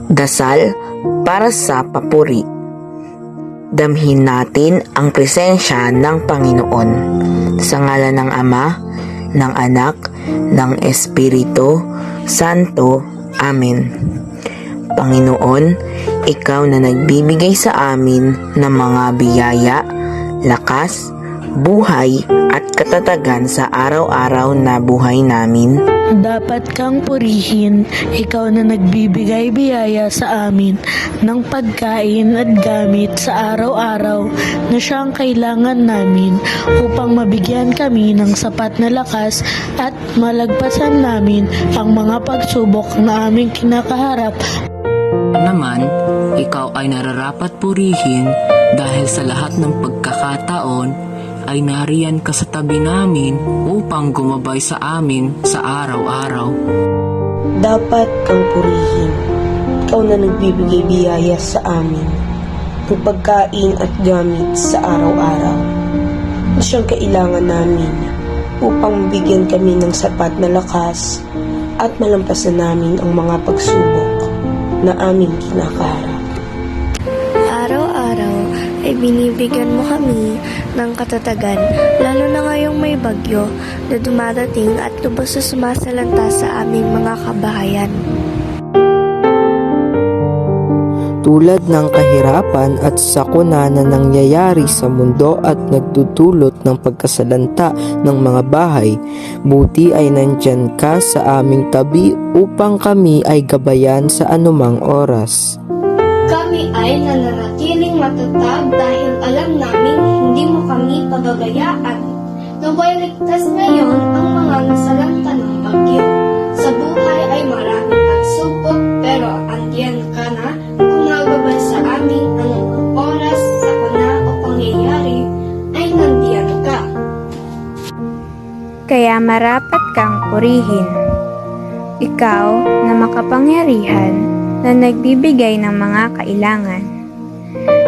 Dasal para sa papuri. Damhin natin ang presensya ng Panginoon. Sa ngalan ng Ama, ng Anak, ng Espiritu Santo. Amen. Panginoon, Ikaw na nagbibigay sa amin ng mga biyaya, lakas, buhay at katatagan sa araw-araw na buhay namin. Dapat kang purihin, Ikaw na nagbibigay biyaya sa amin ng pagkain at gamit sa araw-araw na siyang kailangan namin upang mabigyan kami ng sapat na lakas at malagpasan namin ang mga pagsubok na aming kinakaharap. Naman, Ikaw ay nararapat purihin dahil sa lahat ng pagkakataon ay nariyan ka sa tabi namin upang gumabay sa amin sa araw-araw. Dapat kang purihin, Ikaw na nagbibigay biyaya sa amin ng pagkain at gamit sa araw-araw na siyang kailangan namin upang bigyan kami ng sapat na lakas at malampasan namin ang mga pagsubok na aming kinakaharap. Araw-araw ay binibigyan mo kami ng katatagan, lalo na ngayong may bagyo na dumadating at lubos na sumasalanta sa aming mga kabahayan. Tulad ng kahirapan at sakuna na nangyayari sa mundo at nagdudulot ng pagkasalanta ng mga bahay, buti ay nandyan ka sa aming tabi upang kami ay gabayan sa anumang oras. Kami ay nananatiling matatag dahil alam namin hindi mo kami pababayaan. Naway ligtas ngayon ang mga nasalanta ng bagyo. Sa buhay ay maraming pagsubok pero andiyan ka na gumagabay sa amin anong oras, sakuna o pangyayari ay nandiyan ka. Kaya marapat kang purihin. Ikaw na makapangyarihan na nagbibigay ng mga kailangan.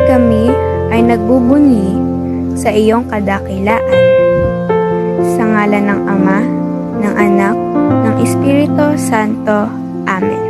Kami ay nagbubunyi sa iyong kadakilaan. Sa ngalan ng Ama, ng Anak, ng Espiritu Santo. Amen.